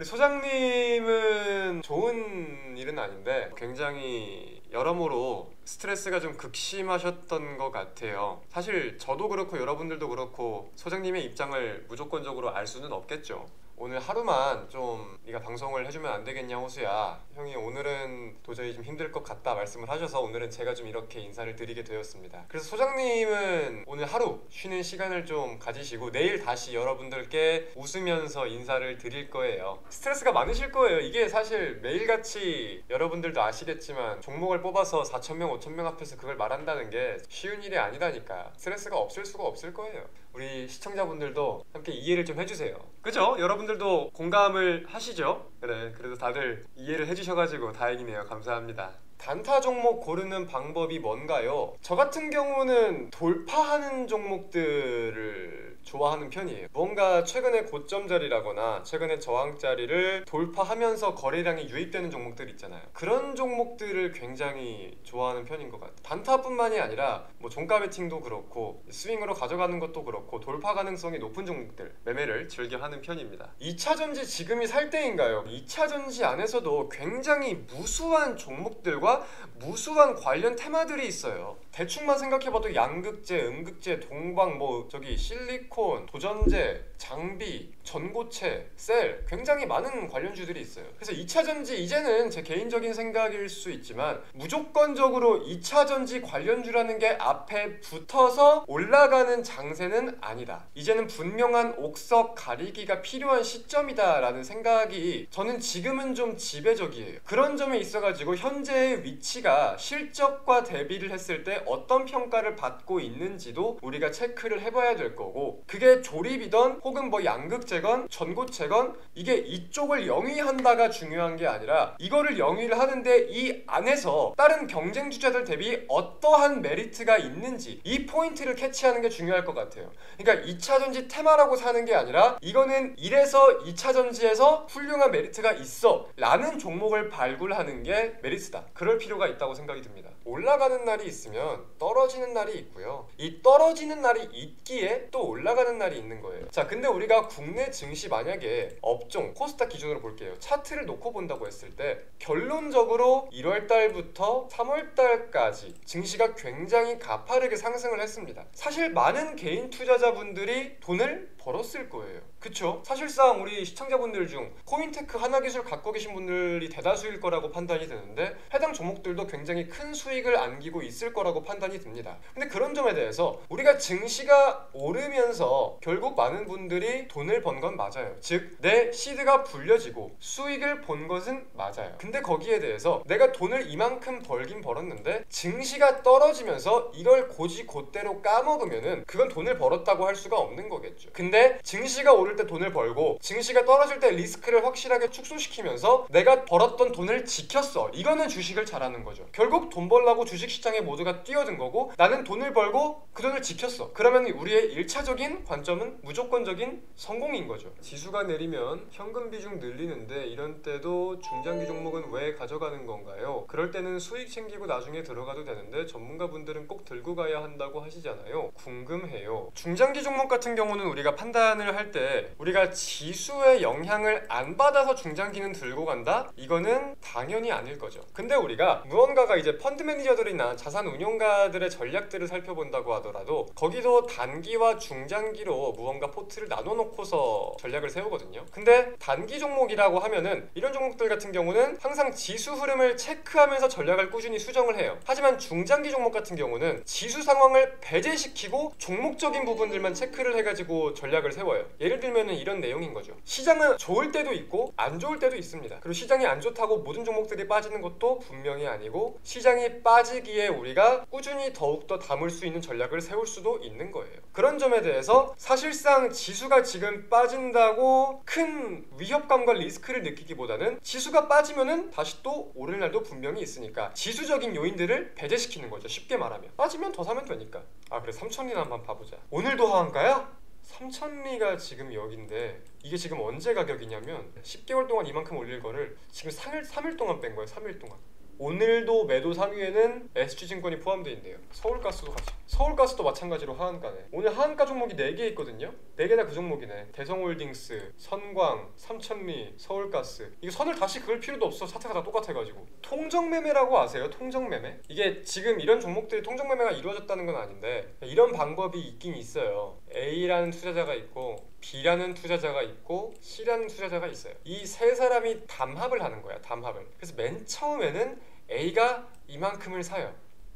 우리 소장님은 좋은 일은 아닌데 굉장히 여러모로 스트레스가 좀 극심하셨던 것 같아요. 사실 저도 그렇고 여러분들도 그렇고 소장님의 입장을 무조건적으로 알 수는 없겠죠. 오늘 하루만 좀 네가 방송을 해주면 안 되겠냐 호수야, 형이 오늘은 도저히 좀 힘들 것 같다 말씀을 하셔서 오늘은 제가 좀 이렇게 인사를 드리게 되었습니다. 그래서 소장님은 오늘 하루 쉬는 시간을 좀 가지시고 내일 다시 여러분들께 웃으면서 인사를 드릴 거예요. 스트레스가 많으실 거예요. 이게 사실 매일같이 여러분들도 아시겠지만 종목을 뽑아서 4,000명 5,000명 앞에서 그걸 말한다는 게 쉬운 일이 아니라니까. 스트레스가 없을 수가 없을 거예요. 우리 시청자분들도 함께 이해를 좀 해주세요. 그죠? 여러분들도 공감을 하시죠? 그래, 그래도 다들 이해를 해주셔가지고 다행이네요. 감사합니다. 단타 종목 고르는 방법이 뭔가요? 저 같은 경우는 돌파하는 종목들을 좋아하는 편이에요. 뭔가 최근에 고점 자리라거나 최근에 저항 자리를 돌파하면서 거래량이 유입되는 종목들 있잖아요. 그런 종목들을 굉장히 좋아하는 편인 것 같아요. 단타뿐만이 아니라 뭐 종가 베팅도 그렇고 스윙으로 가져가는 것도 그렇고 돌파 가능성이 높은 종목들 매매를 즐겨 하는 편입니다. 2차전지 지금이 살 때인가요? 2차전지 안에서도 굉장히 무수한 종목들과 무수한 관련 테마들이 있어요. 대충만 생각해봐도 양극재, 음극재, 동방, 뭐 저기 실리콘, 도전재, 장비, 전고체, 셀, 굉장히 많은 관련주들이 있어요. 그래서 2차전지, 이제는 제 개인적인 생각일 수 있지만 무조건적으로 2차전지 관련주라는 게 앞에 붙어서 올라가는 장세는 아니다. 이제는 분명한 옥석 가리기가 필요한 시점이다 라는 생각이 저는 지금은 좀 지배적이에요. 그런 점에 있어가지고 현재의 위치가 실적과 대비를 했을 때 어떤 평가를 받고 있는지도 우리가 체크를 해봐야 될 거고, 그게 조립이던 혹은 뭐 양극재건 전고체건 이게 이쪽을 영위한다가 중요한 게 아니라 이거를 영위를 하는데 이 안에서 다른 경쟁 주자들 대비 어떠한 메리트가 있는지 이 포인트를 캐치하는 게 중요할 것 같아요. 그러니까 2차전지 테마라고 사는 게 아니라 이거는 이래서 2차전지에서 훌륭한 메리트가 있어 라는 종목을 발굴하는 게 메리트다. 그럴 필요가 있다고 생각이 듭니다. 올라가는 날이 있으면 떨어지는 날이 있고요. 이 떨어지는 날이 있기에 또 올라가는 날이 있는 거예요. 자, 근데 우리가 국내 증시 만약에 업종 코스닥 기준으로 볼게요. 차트를 놓고 본다고 했을 때 결론적으로 1월달부터 3월달까지 증시가 굉장히 가파르게 상승을 했습니다. 사실 많은 개인 투자자분들이 돈을 벌었을 거예요. 그쵸? 사실상 우리 시청자분들 중 코인테크 하나기술 갖고 계신 분들이 대다수일 거라고 판단이 되는데 해당 종목들도 굉장히 큰 수익을 안기고 있을 거라고 판단이 듭니다. 근데 그런 점에 대해서 우리가 증시가 오르면서 결국 많은 분들이 돈을 번 건 맞아요. 즉 내 시드가 불려지고 수익을 본 것은 맞아요. 근데 거기에 대해서 내가 돈을 이만큼 벌긴 벌었는데 증시가 떨어지면서 이걸 고지곧대로 까먹으면은 그건 돈을 벌었다고 할 수가 없는 거겠죠. 근데 증시가 오를 때 돈을 벌고 증시가 떨어질 때 리스크를 확실하게 축소시키면서 내가 벌었던 돈을 지켰어. 이거는 주식을 잘하는 거죠. 결국 돈 벌려고 주식시장에 모두가 뛰어든 거고 나는 돈을 벌고 그 돈을 지켰어. 그러면 우리의 1차적인 관점은 무조건적인 성공인 거죠. 지수가 내리면 현금 비중 늘리는데 이런 때도 중장기 종목은 왜 가져가는 건가요? 그럴 때는 수익 챙기고 나중에 들어가도 되는데 전문가분들은 꼭 들고 가야 한다고 하시잖아요. 궁금해요. 중장기 종목 같은 경우는 우리가 판단을 할 때 우리가 지수의 영향을 안 받아서 중장기는 들고 간다? 이거는 당연히 아닐 거죠. 근데 우리가 무언가가 이제 펀드 매니저들이나 자산 운용가들의 전략들을 살펴본다고 하더라도 거기도 단기와 중장기로 무언가 포트를 나눠 놓고서 전략을 세우거든요. 근데 단기 종목이라고 하면은 이런 종목들 같은 경우는 항상 지수 흐름을 체크하면서 전략을 꾸준히 수정을 해요. 하지만 중장기 종목 같은 경우는 지수 상황을 배제시키고 종목적인 부분들만 체크를 해가지고 전략을 세워요. 예를 들면 이런 내용인 거죠. 시장은 좋을 때도 있고 안 좋을 때도 있습니다. 그리고 시장이 안 좋다고 모든 종목들이 빠지는 것도 분명히 아니고 시장이 빠지기에 우리가 꾸준히 더욱더 담을 수 있는 전략을 세울 수도 있는 거예요. 그런 점에 대해서 사실상 지수가 지금 빠진다고 큰 위협감과 리스크를 느끼기보다는 지수가 빠지면은 다시 또 오를 날도 분명히 있으니까 지수적인 요인들을 배제시키는 거죠. 쉽게 말하면 빠지면 더 사면 되니까. 아 그래, 3천리나 한번 봐보자. 오늘도 하한가야? 3천리가 지금 여긴데 이게 지금 언제 가격이냐면 10개월 동안 이만큼 올릴 거를 지금 3일 동안 뺀 거예요. 3일 동안. 오늘도 매도 상위에는 SG증권이 포함되어 있네요. 서울가스도 같이. 서울가스도 마찬가지로 하한가네. 오늘 하한가 종목이 4개 있거든요. 4개 다 그 종목이네. 대성홀딩스, 선광, 삼천리, 서울가스. 이거 선을 다시 그을 필요도 없어. 사태가 다 똑같아가지고. 통정매매라고 아세요? 통정매매? 이게 지금 이런 종목들이 통정매매가 이루어졌다는 건 아닌데 이런 방법이 있긴 있어요. A라는 투자자가 있고 B라는 투자자가 있고 C라는 투자자가 있어요. 이 세 사람이 담합을 하는 거야. 담합을. 그래서 맨 처음에는 A가 이만큼을 사요.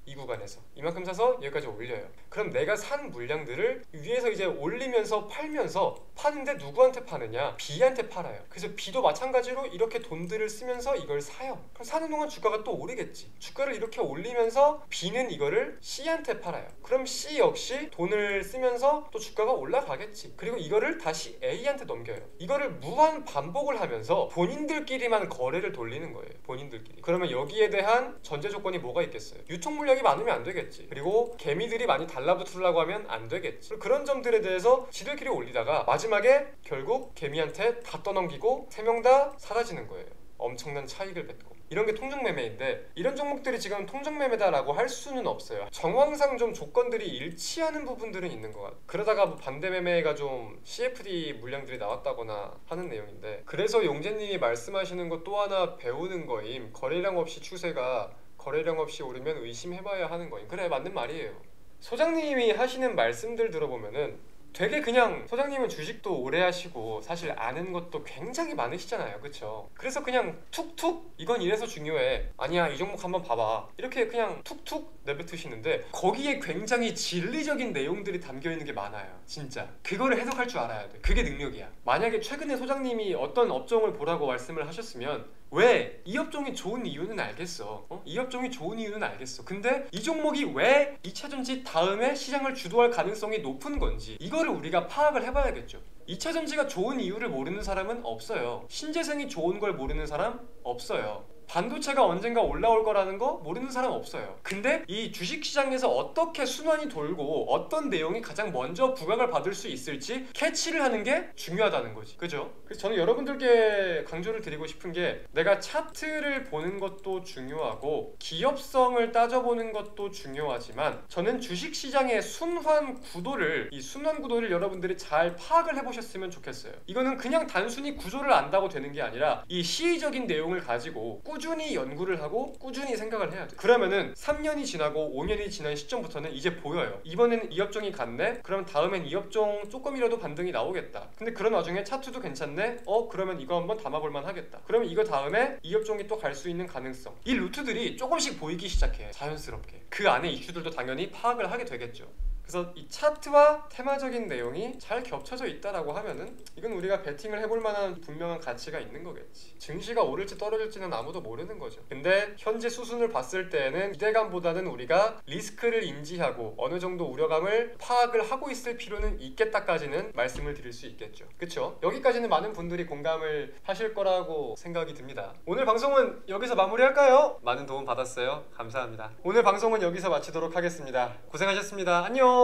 이 구간에서 이만큼 사서 여기까지 올려요. 그럼 내가 산 물량들을 위에서 이제 올리면서 팔면서 파는데 누구한테 파느냐? B한테 팔아요. 그래서 B도 마찬가지로 이렇게 돈들을 쓰면서 이걸 사요. 그럼 사는 동안 주가가 또 오르겠지. 주가를 이렇게 올리면서 B는 이거를 C한테 팔아요. 그럼 C 역시 돈을 쓰면서 또 주가가 올라가겠지. 그리고 이거를 다시 A한테 넘겨요. 이거를 무한 반복을 하면서 본인들끼리만 거래를 돌리는 거예요. 본인들끼리. 그러면 여기에 대한 전제 조건이 뭐가 있겠어요? 유통 물량이 많으면 안 되겠지. 그리고 개미들이 많이 달라붙으려고 하면 안 되겠지. 그런 점들에 대해서 지들끼리 올리다가 마지막에 결국 개미한테 다 떠넘기고 3명 다 사라지는 거예요. 엄청난 차익을 뱉고. 이런 게 통정매매인데 이런 종목들이 지금 통정매매다라고 할 수는 없어요. 정황상 좀 조건들이 일치하는 부분들은 있는 것 같아요. 그러다가 뭐 반대매매가 좀 CFD 물량들이 나왔다거나 하는 내용인데 그래서 용재님이 말씀하시는 것 또 하나 배우는 거임. 거래량 없이 추세가 거래량 없이 오르면 의심해봐야 하는 거임. 그래 맞는 말이에요. 소장님이 하시는 말씀들 들어보면은 되게 그냥 소장님은 주식도 오래 하시고 사실 아는 것도 굉장히 많으시잖아요. 그쵸? 그래서 그냥 툭툭 이건 이래서 중요해. 아니야 이 종목 한번 봐봐. 이렇게 그냥 툭툭 내뱉으시는데 거기에 굉장히 진리적인 내용들이 담겨있는 게 많아요. 진짜 그거를 해석할 줄 알아야 돼. 그게 능력이야. 만약에 최근에 소장님이 어떤 업종을 보라고 말씀을 하셨으면 왜? 이 업종이 좋은 이유는 알겠어. 이 업종이 좋은 이유는 알겠어. 근데 이 종목이 왜 2차전지 다음에 시장을 주도할 가능성이 높은 건지 이거를 우리가 파악을 해봐야겠죠. 2차전지가 좋은 이유를 모르는 사람은 없어요. 신재생이 좋은 걸 모르는 사람 없어요. 반도체가 언젠가 올라올 거라는 거 모르는 사람 없어요. 근데 이 주식시장에서 어떻게 순환이 돌고 어떤 내용이 가장 먼저 부각을 받을 수 있을지 캐치를 하는 게 중요하다는 거지. 그죠? 그래서 저는 여러분들께 강조를 드리고 싶은 게 내가 차트를 보는 것도 중요하고 기업성을 따져보는 것도 중요하지만 저는 주식시장의 순환 구도를 여러분들이 잘 파악을 해보셨으면 좋겠어요. 이거는 그냥 단순히 구조를 안다고 되는 게 아니라 이 시의적인 내용을 가지고 꾸준히 연구를 하고 꾸준히 생각을 해야 돼. 그러면은 3년이 지나고 5년이 지난 시점부터는 이제 보여요. 이번에는 이 업종이 갔네? 그럼 다음엔 이 업종 조금이라도 반등이 나오겠다. 근데 그런 와중에 차트도 괜찮네? 그러면 이거 한번 담아볼만 하겠다. 그러면 이거 다음에 이 업종이 또 갈 수 있는 가능성. 이 루트들이 조금씩 보이기 시작해. 자연스럽게. 그 안에 이슈들도 당연히 파악을 하게 되겠죠. 그래서 이 차트와 테마적인 내용이 잘 겹쳐져 있다라고 하면은 이건 우리가 베팅을 해볼 만한 분명한 가치가 있는 거겠지. 증시가 오를지 떨어질지는 아무도 모르는 거죠. 근데 현재 수순을 봤을 때는 기대감보다는 우리가 리스크를 인지하고 어느 정도 우려감을 파악을 하고 있을 필요는 있겠다까지는 말씀을 드릴 수 있겠죠. 그쵸? 여기까지는 많은 분들이 공감을 하실 거라고 생각이 듭니다. 오늘 방송은 여기서 마무리할까요? 많은 도움 받았어요. 감사합니다. 오늘 방송은 여기서 마치도록 하겠습니다. 고생하셨습니다. 안녕.